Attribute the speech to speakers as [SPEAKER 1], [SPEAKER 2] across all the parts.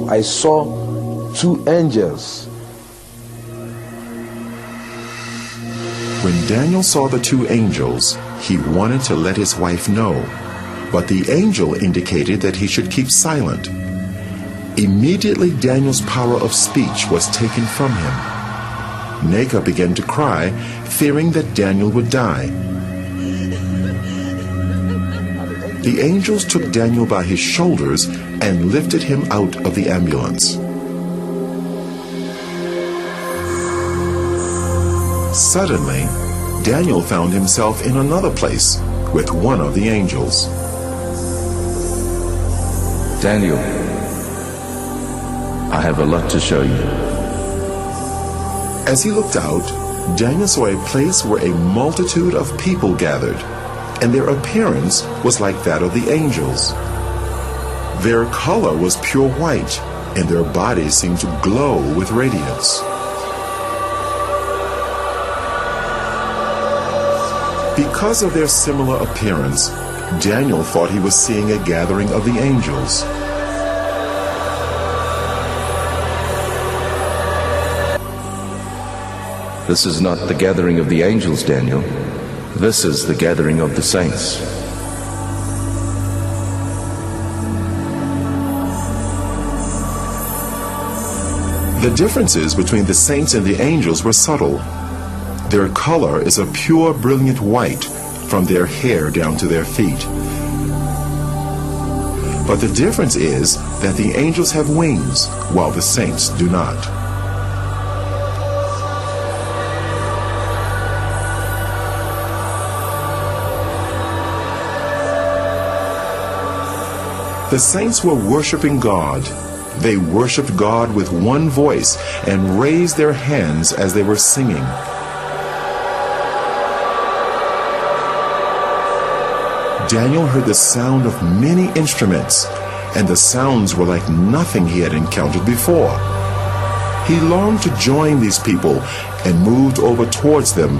[SPEAKER 1] I saw two angels.
[SPEAKER 2] When Daniel saw the two angels, he wanted to let his wife know, but the angel indicated that he should keep silent. Immediately Daniel's power of speech was taken from him. Nega began to cry, fearing that Daniel would die. The angels took Daniel by his shoulders and lifted him out of the ambulance. Suddenly, Daniel found himself in another place with one of the angels.
[SPEAKER 3] Daniel, I have a lot to show you.
[SPEAKER 2] As he looked out, Daniel saw a place where a multitude of people gathered, and their appearance was like that of the angels. Their color was pure white, and their bodies seemed to glow with radiance. Because of their similar appearance, Daniel thought he was seeing a gathering of the angels.
[SPEAKER 3] This is not the gathering of the angels, Daniel. This is the gathering of the saints.
[SPEAKER 2] The differences between the saints and the angels were subtle. Their color is a pure, brilliant white from their hair down to their feet. But the difference is that the angels have wings, while the saints do not. The saints were worshiping God. They worshiped God with one voice and raised their hands as they were singing. Daniel heard the sound of many instruments, and the sounds were like nothing he had encountered before. He longed to join these people and moved over towards them,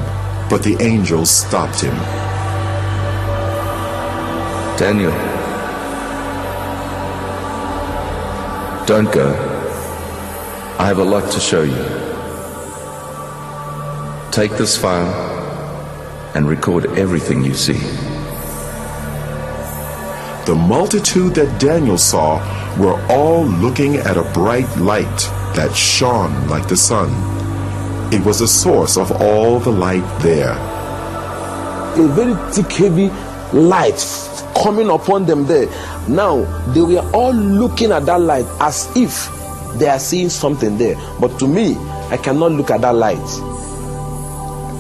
[SPEAKER 2] but the angels stopped him.
[SPEAKER 3] Daniel, don't go. I have a lot to show you. Take this file and record everything you see.
[SPEAKER 2] The multitude that Daniel saw were all looking at a bright light that shone like the sun. It was the source of all the light there.
[SPEAKER 1] A very thick, heavy light coming upon them there. Now, they were all looking at that light as if they are seeing something there. But to me, I cannot look at that light.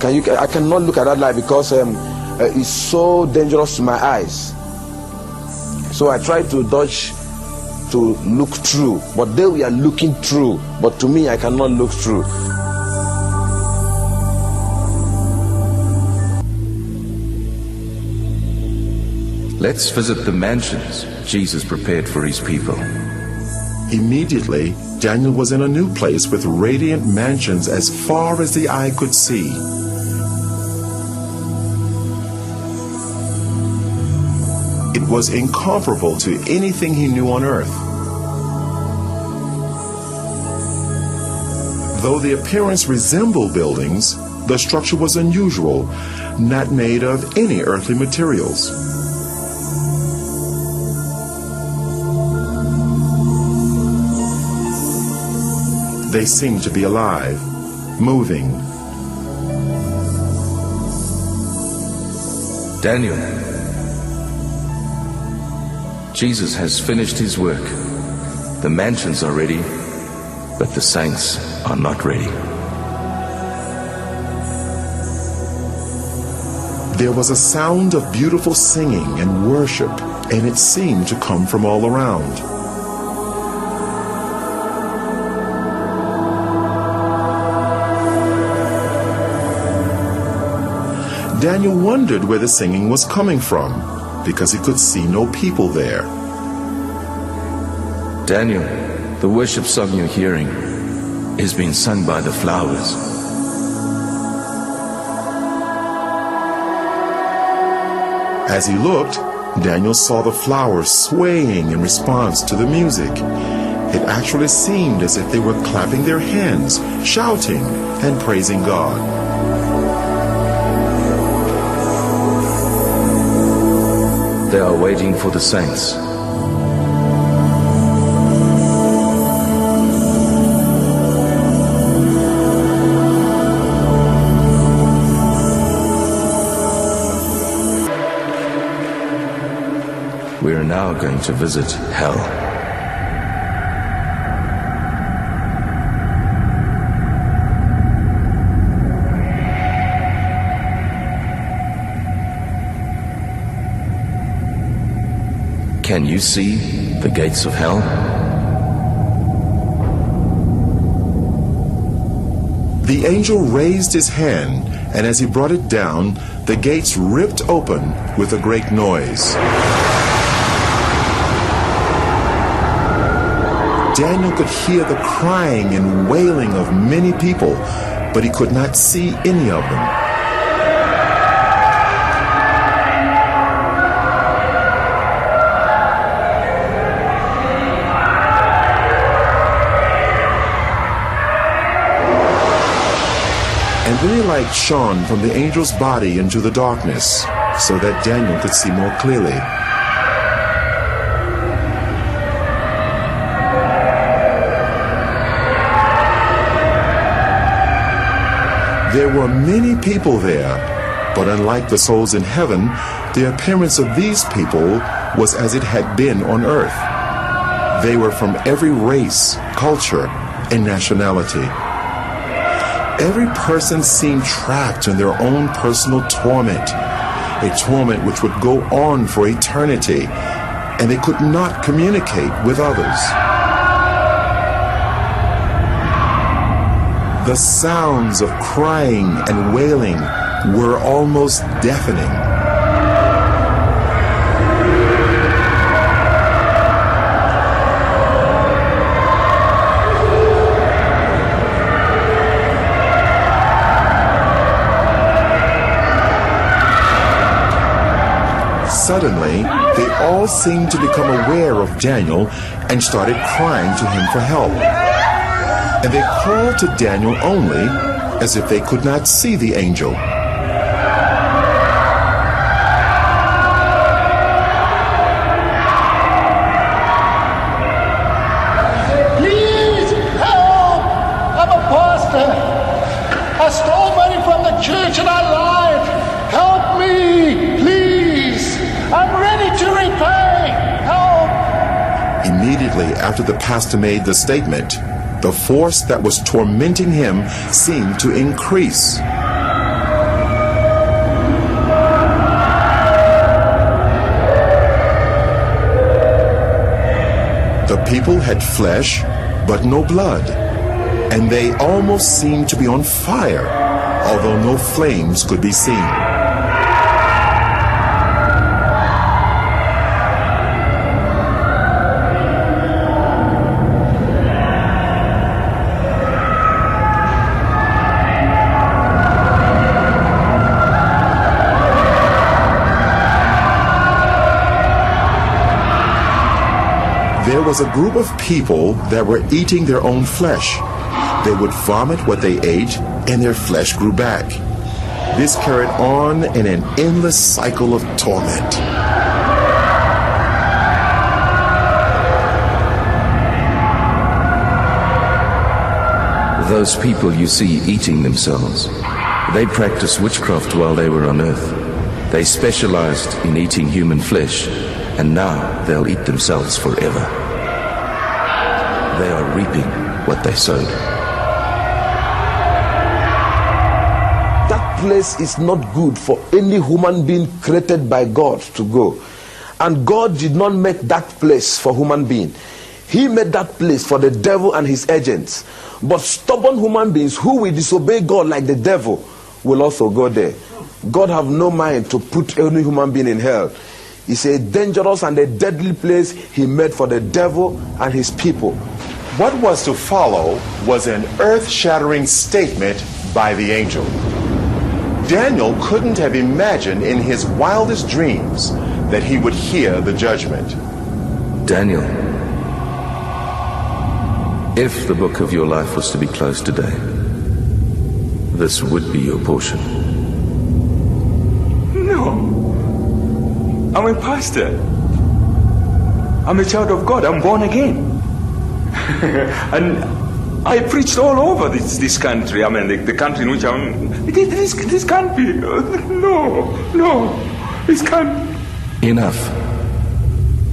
[SPEAKER 1] I cannot look at that light because it's so dangerous to my eyes. So I tried to dodge to look through, but they were looking through. But to me, I cannot look through.
[SPEAKER 3] Let's visit the mansions Jesus prepared for his people.
[SPEAKER 2] Immediately, Daniel was in a new place with radiant mansions as far as the eye could see. It was incomparable to anything he knew on earth. Though the appearance resembled buildings, the structure was unusual, not made of any earthly materials. They seemed to be alive, moving.
[SPEAKER 3] Daniel, Jesus has finished his work. The mansions are ready, but the saints are not ready.
[SPEAKER 2] There was a sound of beautiful singing and worship, and it seemed to come from all around. Daniel wondered where the singing was coming from, because he could see no people there.
[SPEAKER 3] Daniel, the worship song you're hearing is being sung by the flowers.
[SPEAKER 2] As he looked, Daniel saw the flowers swaying in response to the music. It actually seemed as if they were clapping their hands, shouting, and praising God.
[SPEAKER 3] They are waiting for the saints. We are now going to visit hell. Can you see the gates of hell?
[SPEAKER 2] The angel raised his hand, and as he brought it down, the gates ripped open with a great noise. Daniel could hear the crying and wailing of many people, but he could not see any of them. And then a light shone from the angel's body into the darkness, so that Daniel could see more clearly. There were many people there, but unlike the souls in heaven, the appearance of these people was as it had been on earth. They were from every race, culture, and nationality. Every person seemed trapped in their own personal torment, a torment which would go on for eternity, and they could not communicate with others. The sounds of crying and wailing were almost deafening. Suddenly, they all seemed to become aware of Daniel and started crying to him for help. And they called to Daniel only as if they could not see the angel.
[SPEAKER 4] Please help! I'm a pastor. I stole money from the church and I lied. Help me, please. I'm ready to repay. Help!
[SPEAKER 2] Immediately after the pastor made the statement, the force that was tormenting him seemed to increase. The people had flesh, but no blood, and they almost seemed to be on fire, although no flames could be seen. There was a group of people that were eating their own flesh. They would vomit what they ate, and their flesh grew back. This carried on in an endless cycle of torment.
[SPEAKER 3] Those people you see eating themselves, they practiced witchcraft while they were on earth. They specialized in eating human flesh, and now they'll eat themselves forever. They are reaping what they sowed.
[SPEAKER 1] That place is not good for any human being created by God to go. And God did not make that place for human being. He made that place for the devil and his agents. But stubborn human beings who will disobey God like the devil will also go there. God have no mind to put any human being in hell. It's a dangerous and a deadly place he made for the devil and his people.
[SPEAKER 2] What was to follow was an earth-shattering statement by the angel. Daniel couldn't have imagined in his wildest dreams that he would hear the judgment.
[SPEAKER 3] Daniel, If the book of your life was to be closed today, this would be your portion.
[SPEAKER 5] No. I'm a pastor. I'm a child of God. I'm born again. And I preached all over this country. I mean, the country in which I'm... This can't be. No. This can't.
[SPEAKER 3] Enough.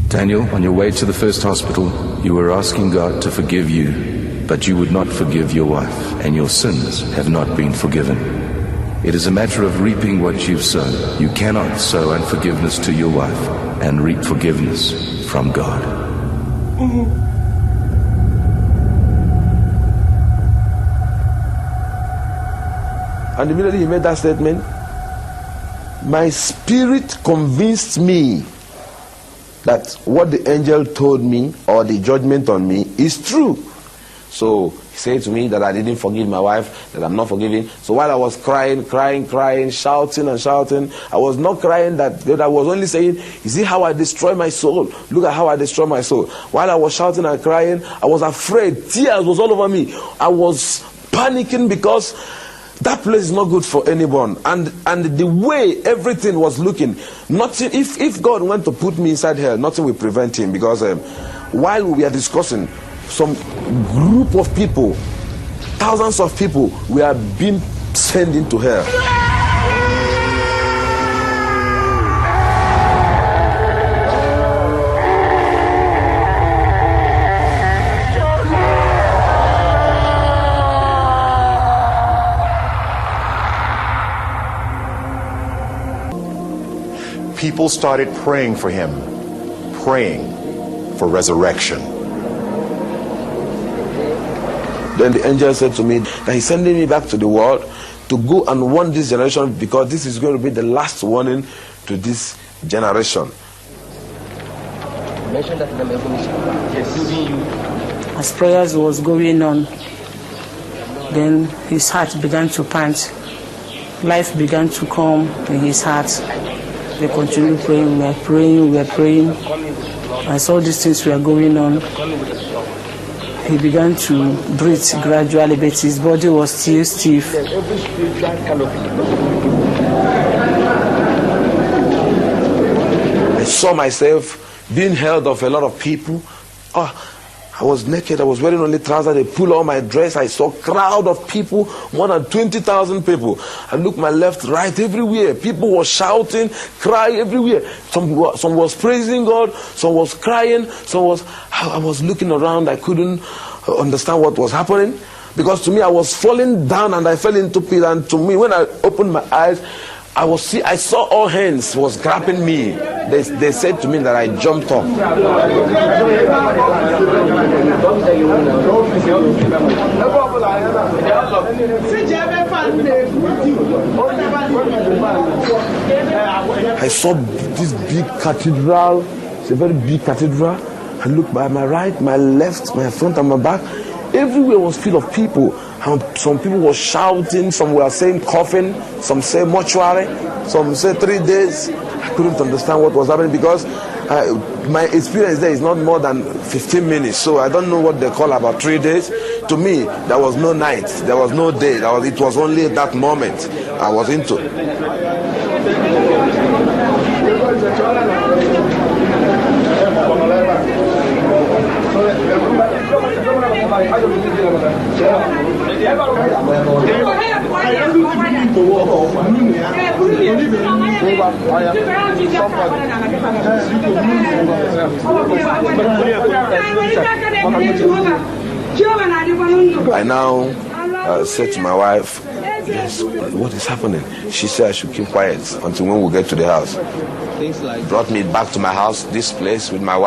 [SPEAKER 3] Daniel, on your way to the first hospital, you were asking God to forgive you, but you would not forgive your wife, and your sins have not been forgiven. It is a matter of reaping what you've sown. You cannot sow unforgiveness to your wife and reap forgiveness from God.
[SPEAKER 1] And immediately he made that statement, my spirit convinced me that what the angel told me, or the judgment on me, is true. So he said to me that I didn't forgive my wife, that I'm not forgiving. So while I was crying, shouting, I was not crying that I was only saying, you see how I destroy my soul? Look at how I destroy my soul. While I was shouting and crying, I was afraid. Tears was all over me. I was panicking because that place is not good for anyone. And the way everything was looking, nothing. If God went to put me inside hell, nothing will prevent him. Because while we are discussing, some group of people, thousands of people, we are being sent into hell.
[SPEAKER 2] People started praying for him, praying for resurrection.
[SPEAKER 1] Then the angel said to me that he's sending me back to the world to go and warn this generation, because this is going to be the last warning to this generation.
[SPEAKER 6] As prayers was going on, then his heart began to pant. Life began to come in his heart. They continued praying, we were praying. As all these things were going on, he began to breathe gradually, but his body was still stiff.
[SPEAKER 1] I saw myself being held of a lot of people. I was naked, I was wearing only trousers, they pulled all my dress. I saw a crowd of people, more than 20,000 people. I looked my left, right, everywhere. People were shouting, crying everywhere. Some was praising God, some was crying, I was looking around, I couldn't understand what was happening. Because to me, I was falling down and I fell into pit. And to me, when I opened my eyes, I saw all hands was grabbing me. They said to me that I jumped up. I saw this big cathedral. It's a very big cathedral. I looked by my right, my left, my front and my back. Everywhere was full of people. Some people were shouting, some were saying coffin, some say mortuary, some say 3 days. I couldn't understand what was happening because my experience there is not more than 15 minutes. So I don't know what they call about 3 days. To me, there was no night, there was no day. It was only that moment I was into. I now said to my wife, yes, what is happening? She said I should keep quiet until when we get to the house. Brought me back to my house, this place with my wife.